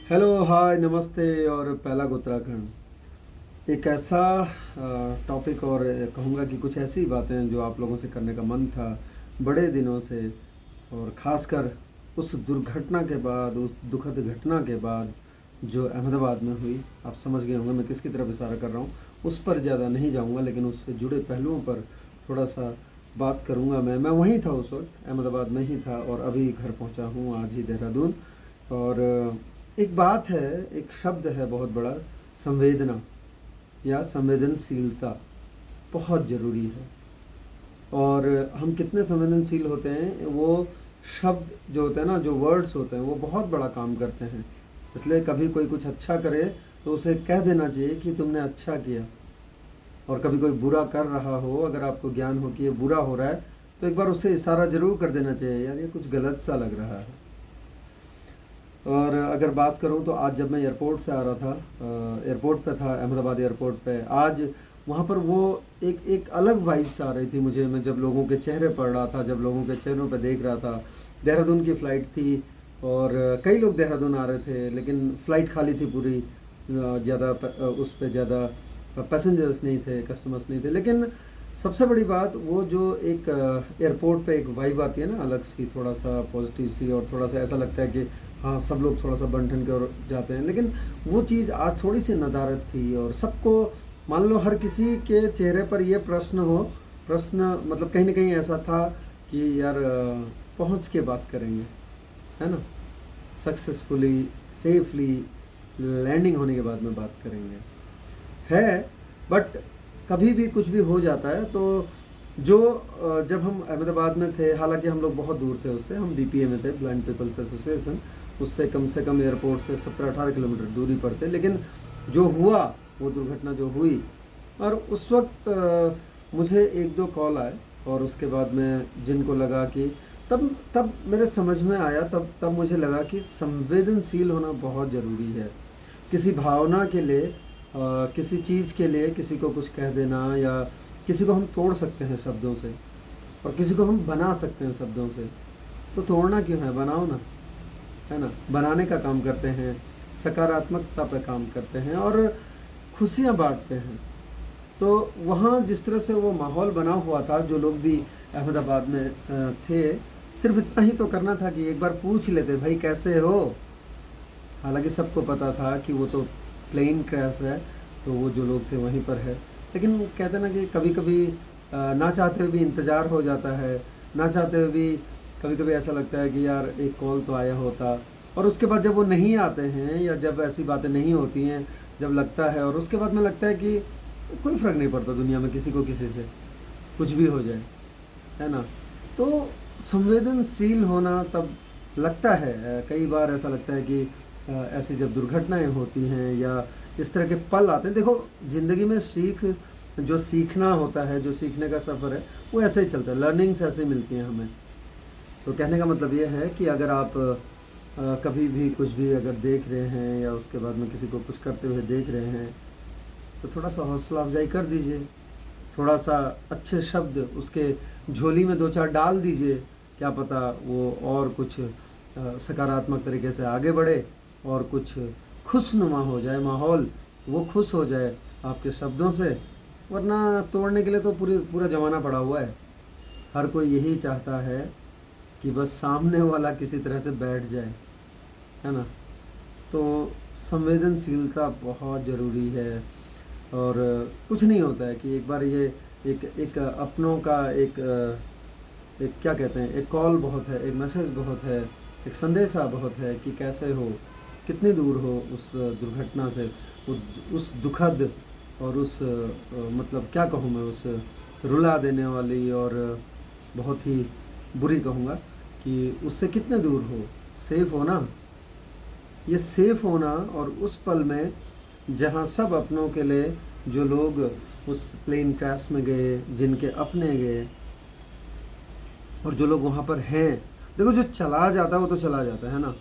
Hello, हाय, नमस्ते और पहला उत्तराखंड। एक ऐसा टॉपिक और कहूँगा कि कुछ ऐसी बातें जो आप लोगों से करने का मन था बड़े दिनों से, और ख़ासकर उस दुर्घटना के बाद, उस दुखद घटना के बाद जो अहमदाबाद में हुई। आप समझ गए होंगे मैं किसकी तरफ इशारा कर रहा हूँ। उस पर ज़्यादा नहीं जाऊँगा, लेकिन उससे जुड़े पहलुओं पर थोड़ा सा बात करूँगा। मैं वहीं था, उस वक्त अहमदाबाद में ही था और अभी घर पहुँचा हूँ आज ही देहरादून। और एक बात है, एक शब्द है बहुत बड़ा, संवेदना या संवेदनशीलता बहुत ज़रूरी है। और हम कितने संवेदनशील होते हैं, वो शब्द जो होते हैं ना, जो वर्ड्स होते हैं, वो बहुत बड़ा काम करते हैं। इसलिए कभी कोई कुछ अच्छा करे तो उसे कह देना चाहिए कि तुमने अच्छा किया। और कभी कोई बुरा कर रहा हो, अगर आपको ज्ञान हो कि ये बुरा हो रहा है, तो एक बार उसे इशारा ज़रूर कर देना चाहिए, यार ये कुछ गलत सा लग रहा है। और अगर बात करूं तो आज जब मैं एयरपोर्ट से आ रहा था, एयरपोर्ट पे था, अहमदाबाद एयरपोर्ट पे, आज वहाँ पर वो एक अलग वाइब्स आ रही थी मुझे। मैं जब लोगों के चेहरे पढ़ रहा था, जब लोगों के चेहरों पे देख रहा था। देहरादून की फ़्लाइट थी और कई लोग देहरादून आ रहे थे, लेकिन फ़्लाइट खाली थी पूरी। ज़्यादा उस पर ज़्यादा पैसेंजर्स नहीं थे, कस्टमर्स नहीं थे। लेकिन सबसे बड़ी बात, वो जो एक एयरपोर्ट पे एक वाइब आती है ना, अलग सी, थोड़ा सा पॉजिटिव सी, और थोड़ा सा ऐसा लगता है कि हाँ, सब लोग थोड़ा सा बन ठन के और जाते हैं। लेकिन वो चीज़ आज थोड़ी सी नदारद थी, और सबको, मान लो हर किसी के चेहरे पर ये प्रश्न हो, प्रश्न मतलब कहीं ना कहीं ऐसा था कि यार पहुंच के बात करेंगे, है ना, सक्सेसफुली, सेफली लैंडिंग होने के बाद में बात करेंगे, है। बट कभी भी कुछ भी हो जाता है। तो जो जब हम अहमदाबाद में थे, हालांकि हम लोग बहुत दूर थे उससे, हम बीपीए में थे, ब्लाइंड पीपल्स एसोसिएशन, उससे कम से कम एयरपोर्ट से 17-18 किलोमीटर दूरी पर थे। लेकिन जो हुआ, वो दुर्घटना जो हुई, और उस वक्त मुझे एक दो कॉल आए, और उसके बाद में जिनको लगा कि तब तब मेरे समझ में आया, तब मुझे लगा कि संवेदनशील होना बहुत ज़रूरी है। किसी भावना के लिए, किसी चीज़ के लिए किसी को कुछ कह देना, या किसी को हम तोड़ सकते हैं शब्दों से, और किसी को हम बना सकते हैं शब्दों से। तो तोड़ना क्यों है, बनाओ ना, है ना। बनाने का काम करते हैं, सकारात्मकता पे काम करते हैं और खुशियाँ बांटते हैं। तो वहाँ जिस तरह से वो माहौल बना हुआ था, जो लोग भी अहमदाबाद में थे, सिर्फ इतना ही तो करना था कि एक बार पूछ लेते, भाई कैसे हो। हालांकि सबको पता था कि वो तो प्लेन क्रैश है, तो वो जो लोग थे वहीं पर है। लेकिन कहते ना कि कभी कभी ना चाहते हुए भी इंतज़ार हो जाता है, ना चाहते हुए भी कभी कभी ऐसा लगता है कि यार एक कॉल तो आया होता। और उसके बाद जब वो नहीं आते हैं, या जब ऐसी बातें नहीं होती हैं, जब लगता है, और उसके बाद में लगता है कि कोई फ़र्क नहीं पड़ता दुनिया में किसी को किसी से, कुछ भी हो जाए, है ना। तो संवेदनशील होना तब लगता है, कई बार ऐसा लगता है कि ऐसी जब दुर्घटनाएं होती हैं या इस तरह के पल आते हैं। देखो, ज़िंदगी में जो सीखना होता है, जो सीखने का सफ़र है, वो ऐसे ही चलता है, लर्निंग्स ऐसे ही मिलती हैं हमें। तो कहने का मतलब ये है कि अगर आप कभी भी कुछ भी अगर देख रहे हैं, या उसके बाद में किसी को कुछ करते हुए देख रहे हैं, तो थोड़ा सा हौसला अफजाई कर दीजिए, थोड़ा सा अच्छे शब्द उसके झोली में दो चार डाल दीजिए। क्या पता वो और कुछ सकारात्मक तरीके से आगे बढ़े, और कुछ खुशनुमा हो जाए माहौल, वो खुश हो जाए आपके शब्दों से। वरना तोड़ने के लिए तो पूरा ज़माना पड़ा हुआ है। हर कोई यही चाहता है कि बस सामने वाला किसी तरह से बैठ जाए, है ना। तो संवेदनशीलता बहुत ज़रूरी है। और कुछ नहीं होता है कि एक बार ये एक अपनों का एक क्या कहते हैं, एक कॉल बहुत है, एक मैसेज बहुत है, एक संदेशा बहुत है कि कैसे हो, कितनी दूर हो उस दुर्घटना से, उस दुखद और उस मतलब क्या कहूँ मैं, उस रुला देने वाली और बहुत ही बुरी कहूँगा कि उससे कितने दूर हो। सेफ़ होना, ये सेफ़ होना, और उस पल में जहाँ सब अपनों के लिए, जो लोग उस प्लेन क्रैश में गए, जिनके अपने गए, और जो लोग वहाँ पर हैं। देखो, जो चला जाता है वो तो चला जाता है ना।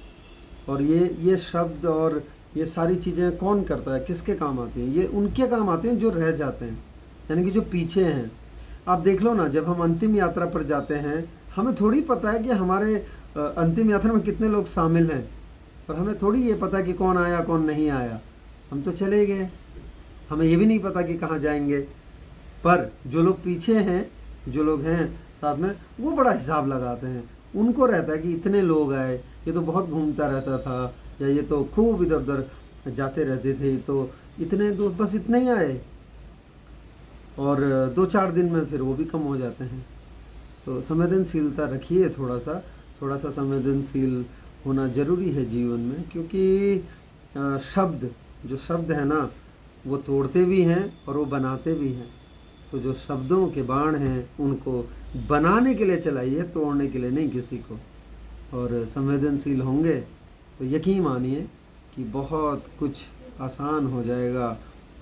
और ये शब्द और ये सारी चीज़ें कौन करता है, किसके काम आती हैं? ये उनके काम आते हैं जो रह जाते हैं, यानी कि जो पीछे हैं। आप देख लो ना, जब हम अंतिम यात्रा पर जाते हैं, हमें थोड़ी पता है कि हमारे अंतिम यात्रा में कितने लोग शामिल हैं। और हमें थोड़ी ये पता कि कौन आया कौन नहीं आया, हम तो चले गए, हमें ये भी नहीं पता कि कहाँ जाएंगे। पर जो लोग पीछे हैं, जो लोग हैं साथ में, वो बड़ा हिसाब लगाते हैं। उनको रहता है कि इतने लोग आए, ये तो बहुत घूमता रहता था, या ये तो खूब इधर उधर जाते रहते थे, तो इतने तो बस इतने ही आए, और 2-4 दिन में फिर वो भी कम हो जाते हैं। तो संवेदनशीलता रखिए, थोड़ा सा संवेदनशील होना ज़रूरी है जीवन में, क्योंकि जो शब्द है ना, वो तोड़ते भी हैं और वो बनाते भी हैं। तो जो शब्दों के बाण हैं उनको बनाने के लिए चलाइए, तोड़ने के लिए नहीं किसी को। और संवेदनशील होंगे तो यकीन मानिए कि बहुत कुछ आसान हो जाएगा,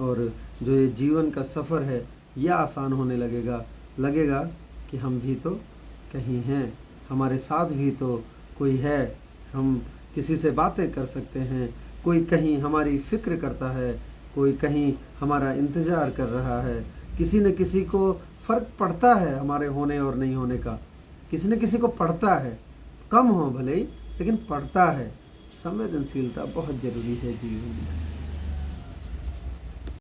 और जो ये जीवन का सफ़र है ये आसान होने लगेगा कि हम भी तो कहीं हैं, हमारे साथ भी तो कोई है, हम किसी से बातें कर सकते हैं, कोई कहीं हमारी फ़िक्र करता है, कोई कहीं हमारा इंतज़ार कर रहा है, किसी न किसी को फ़र्क पड़ता है हमारे होने और नहीं होने का, किसी न किसी को पड़ता है, कम हो भले ही लेकिन पड़ता है। संवेदनशीलता बहुत ज़रूरी है जीवन में।